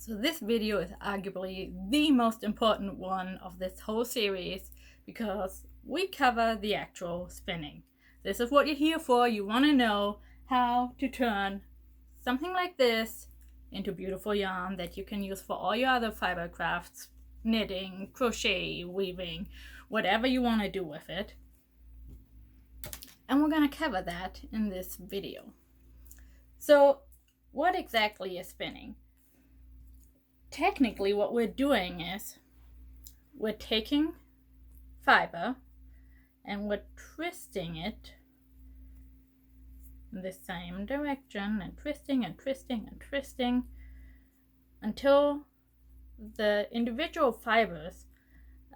So this video is arguably the most important one of this whole series because we cover the actual spinning. This is what you're here for. You want to know how to turn something like this into beautiful yarn that you can use for all your other fiber crafts, knitting, crochet, weaving, whatever you want to do with it. And we're going to cover that in this video. So what exactly is spinning? Technically, what we're doing is we're taking fiber and we're twisting it in the same direction and twisting and twisting and twisting until the individual fibers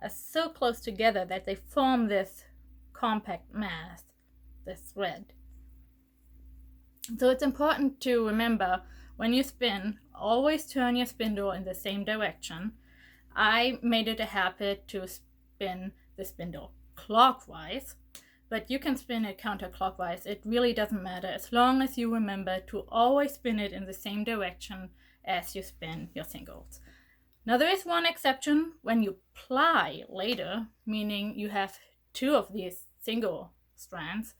are so close together that they form this compact mass, this thread. So it's important to remember when you spin, always turn your spindle in the same direction. I made it a habit to spin the spindle clockwise, but you can spin it counterclockwise. It really doesn't matter as long as you remember to always spin it in the same direction as you spin your singles. Now there is one exception when you ply later, meaning you have two of these single strands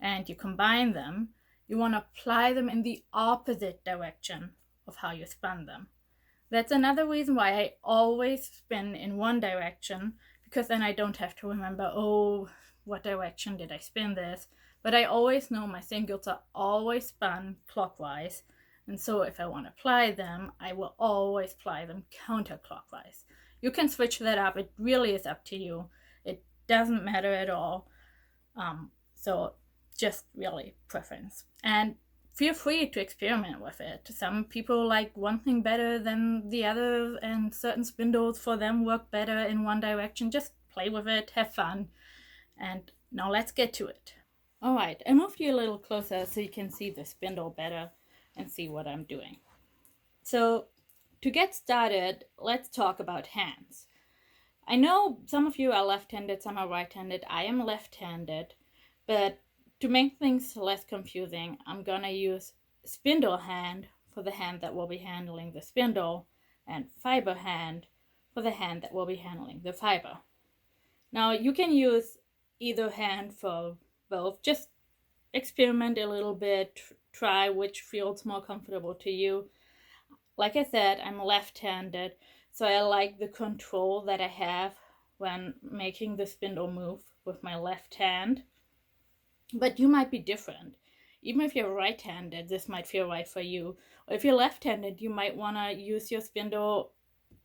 and you combine them. You want to ply them in the opposite direction of how you spun them. That's another reason why I always spin in one direction, because then I don't have to remember, oh, what direction did I spin this? But I always know my singles are always spun clockwise. And so if I want to ply them, I will always ply them counterclockwise. You can switch that up. It really is up to you. It doesn't matter at all. So just really preference. And feel free to experiment with it. Some people like one thing better than the other, and certain spindles for them work better in one direction. Just play with it, have fun. And now let's get to it. All right, I moved you a little closer so you can see the spindle better and see what I'm doing. So to get started, let's talk about hands. I know some of you are left-handed, some are right-handed. I am left-handed, but to make things less confusing, I'm gonna use spindle hand for the hand that will be handling the spindle and fiber hand for the hand that will be handling the fiber. Now you can use either hand for both. Just experiment a little bit, try which feels more comfortable to you. Like I said, I'm left-handed, so I like the control that I have when making the spindle move with my left hand. But you might be different. Even if you're right-handed, this might feel right for you. Or if you're left-handed, you might want to use your spindle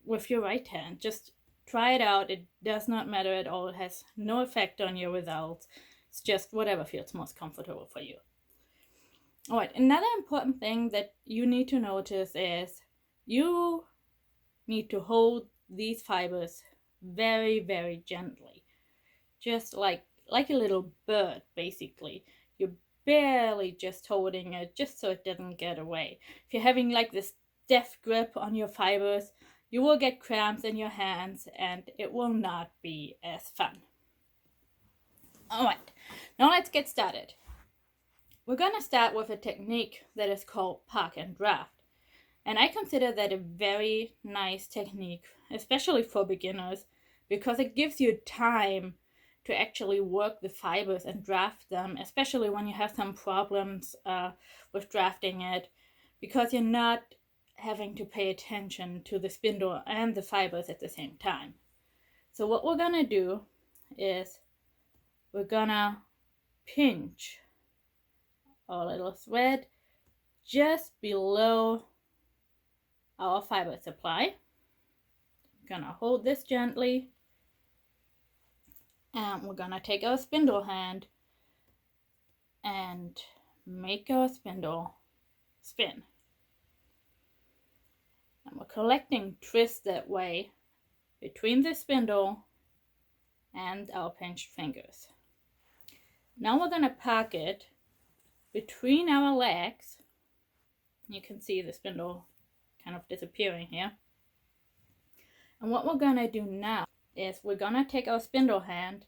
with your right hand. Just try it out. It does not matter at all. It has no effect on your results. It's just whatever feels most comfortable for you. All right, another important thing that you need to notice is you need to hold these fibers very, very gently. Just like a little bird, basically. You're barely just holding it just so it doesn't get away. If you're having like this death grip on your fibers, you will get cramps in your hands and it will not be as fun. All right, now let's get started. We're going to start with a technique that is called park and draft. And I consider that a very nice technique, especially for beginners, because it gives you time to actually work the fibers and draft them, especially when you have some problems with drafting it, because you're not having to pay attention to the spindle and the fibers at the same time. So what we're gonna do is we're gonna pinch our little thread just below our fiber supply. Gonna hold this gently, and we're gonna take our spindle hand and make our spindle spin. And we're collecting twists that way between the spindle and our pinched fingers. Now we're gonna park it between our legs. You can see the spindle kind of disappearing here. And what we're gonna do now is we're gonna take our spindle hand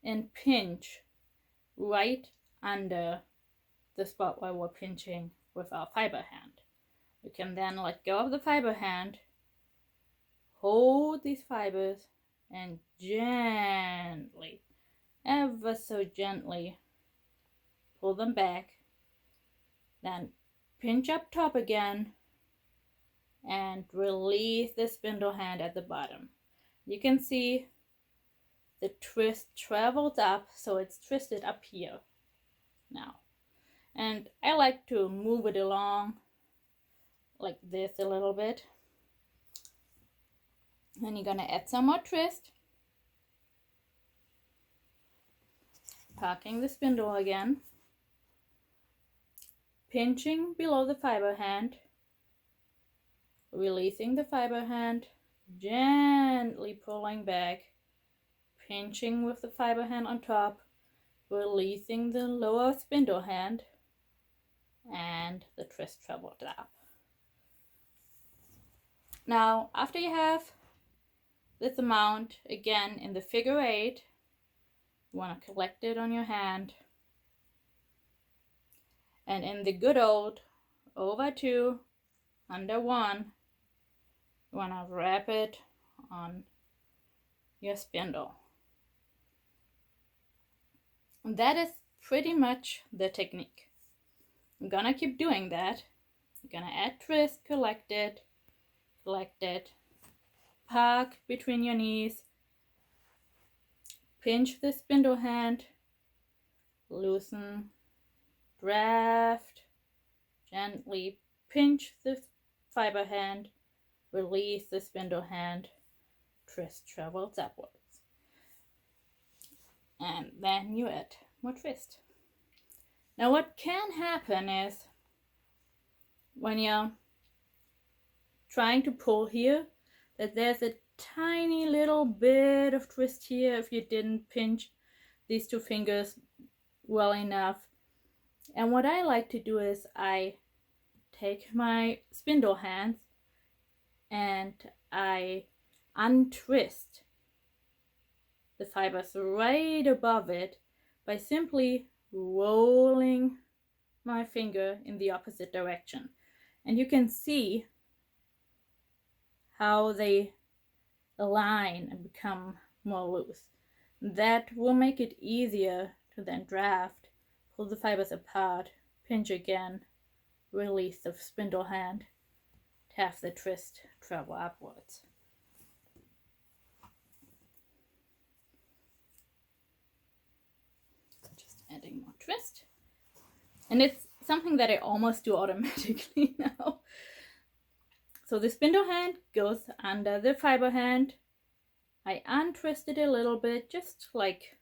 and pinch right under the spot where we're pinching with our fiber hand. You can then let go of the fiber hand, hold these fibers, and gently, ever so gently, pull them back. Then pinch up top again and release the spindle hand at the bottom. You can see the twist travels up, so it's twisted up here now. And I like to move it along like this a little bit. Then you're gonna add some more twist. Parking the spindle again. Pinching below the fiber hand. Releasing the fiber hand. Gently pulling back. Pinching with the fiber hand on top. Releasing the lower spindle hand. And the twist traveled up. Now, after you have this amount, again in the figure 8, you want to collect it on your hand. And in the good old over 2, under 1, you want to wrap it on your spindle. And that is pretty much the technique. I'm gonna keep doing that. You're gonna add twist, collect it, park between your knees, pinch the spindle hand, loosen, draft, gently pinch the fiber hand, release the spindle hand, twist travels upwards. And then you add more twist. Now what can happen is when you're trying to pull here, that there's a tiny little bit of twist here if you didn't pinch these 2 fingers well enough. And what I like to do is I take my spindle hands and I untwist the fibers right above it by simply rolling my finger in the opposite direction. And you can see how they align and become more loose. That will make it easier to then draft, pull the fibers apart, pinch again, release the spindle hand, to have the twist travel upwards. Just adding more twist. And it's something that I almost do automatically now. So the spindle hand goes under the fiber hand. I untwist it a little bit, just like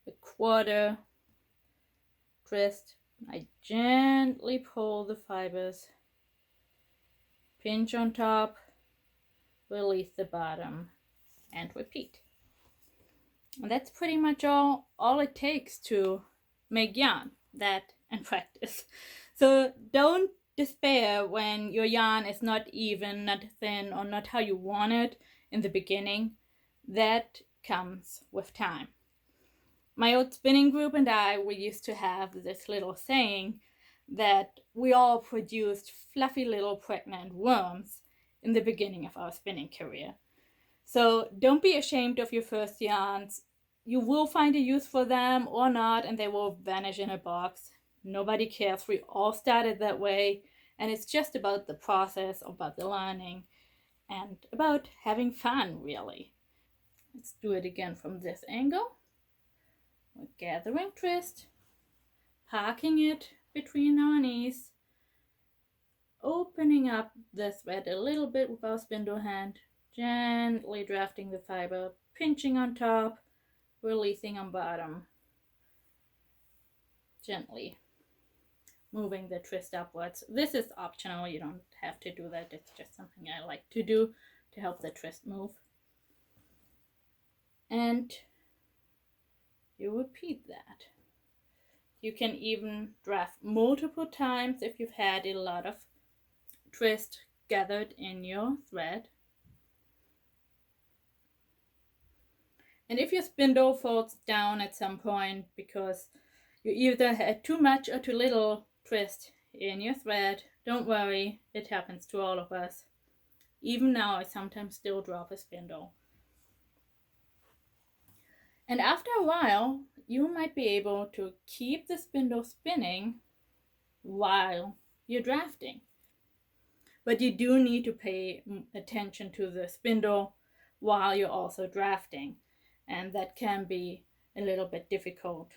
a quarter twist. I gently pull the fibers, pinch on top, release the bottom, and repeat. And that's pretty much all it takes to make yarn, that and practice. So don't despair when your yarn is not even, not thin, or not how you want it in the beginning. That comes with time. My old spinning group and I, we used to have this little saying that we all produced fluffy little pregnant worms in the beginning of our spinning career. So don't be ashamed of your first yarns. You will find a use for them or not, and they will vanish in a box. Nobody cares. We all started that way, and it's just about the process, about the learning, and about having fun, really. Let's do it again from this angle. We're gathering twist, parking it between our knees, opening up the thread a little bit with our spindle hand, gently drafting the fiber, pinching on top, releasing on bottom, gently moving the twist upwards. This is optional, you don't have to do that, it's just something I like to do to help the twist move. And you repeat that. You can even draft multiple times if you've had a lot of twist gathered in your thread. And if your spindle falls down at some point because you either had too much or too little twist in your thread, Don't worry, it happens to all of us. Even now, I sometimes still drop a spindle. And after a while, you might be able to keep the spindle spinning while you're drafting. But you do need to pay attention to the spindle while you're also drafting. And that can be a little bit difficult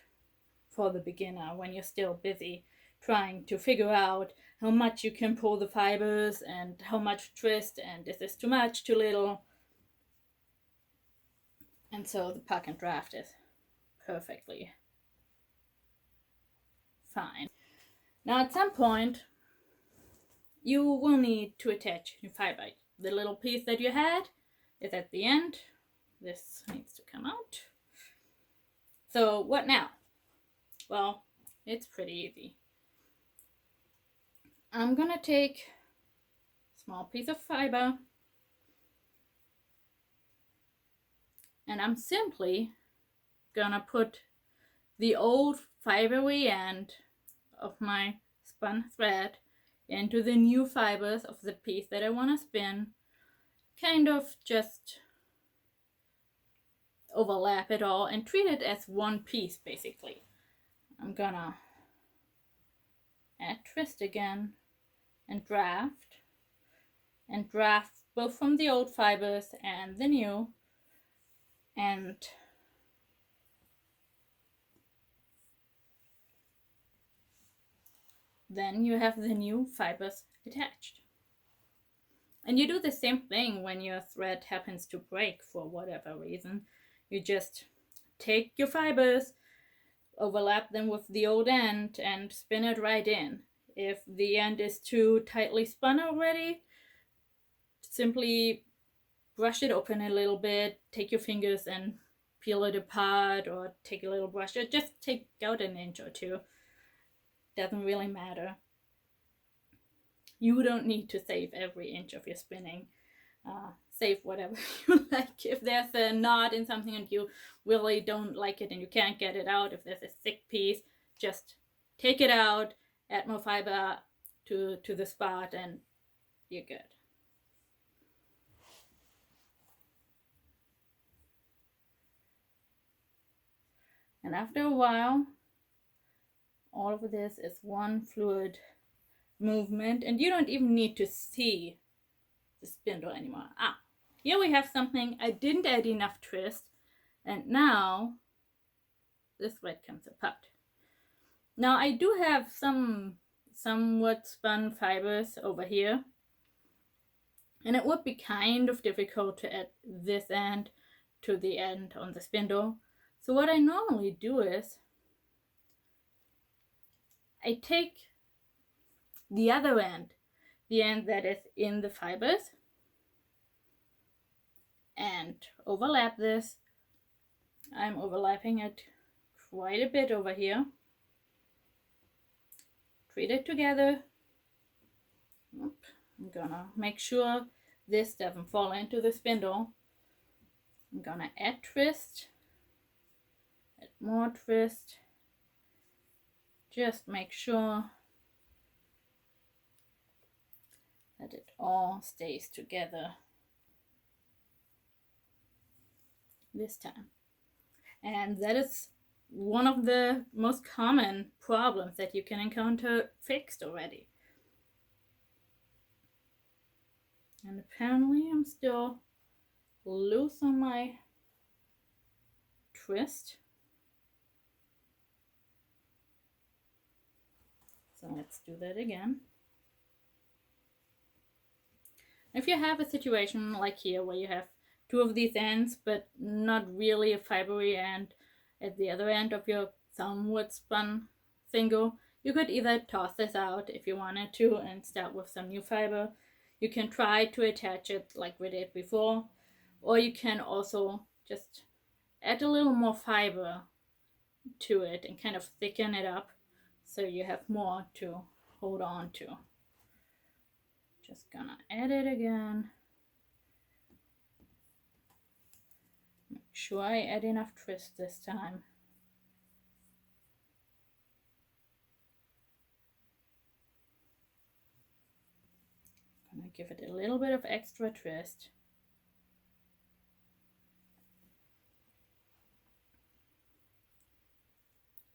for the beginner when you're still busy trying to figure out how much you can pull the fibers and how much twist, and is this too much, too little. And so the puck and draft is perfectly fine. Now at some point, you will need to attach your fiber. The little piece that you had is at the end. This needs to come out. So what now? Well, it's pretty easy. I'm gonna take a small piece of fiber and I'm simply gonna put the old fibery end of my spun thread into the new fibers of the piece that I want to spin, kind of just overlap it all and treat it as one piece basically. I'm gonna add twist again and draft both from the old fibers and the new, and then you have the new fibers attached. And you do the same thing when your thread happens to break for whatever reason. You just take your fibers, overlap them with the old end, and spin it right in. If the end is too tightly spun already, simply brush it open a little bit, take your fingers and peel it apart, or take a little brush, or just take out an inch or two. Doesn't really matter. You don't need to save every inch of your spinning. Save whatever you like. If there's a knot in something and you really don't like it and you can't get it out, if there's a thick piece, just take it out, add more fiber to the spot, and you're good. And after a while, all of this is one fluid movement, and you don't even need to see the spindle anymore. Here we have something. I didn't add enough twist, and now this thread comes apart. Now I do have some somewhat spun fibers over here, and it would be kind of difficult to add this end to the end on the spindle. So what I normally do is I take the other end, the end that is in the fibers, and overlap this. I'm overlapping it quite a bit over here. Treat it together. I'm gonna make sure this doesn't fall into the spindle. I'm gonna add twist, add more twist. Just make sure that it all stays together this time. And that is one of the most common problems that you can encounter fixed already. And apparently I'm still loose on my twist. So let's do that again. If you have a situation like here where you have two of these ends but not really a fibery end at the other end of your somewhat spun single, you could either toss this out if you wanted to and start with some new fiber. You can try to attach it like we did before, or you can also just add a little more fiber to it and kind of thicken it up so you have more to hold on to. Just gonna add it again. Make sure I add enough twist this time. give it a little bit of extra twist.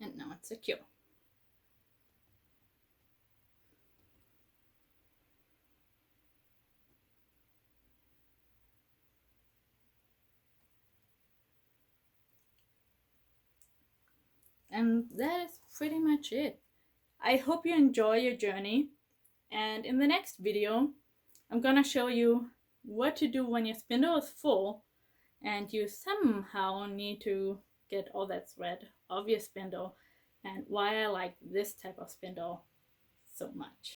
And now it's secure. And that is pretty much it. I hope you enjoy your journey, and in the next video I'm gonna show you what to do when your spindle is full and you somehow need to get all that thread off your spindle, and why I like this type of spindle so much.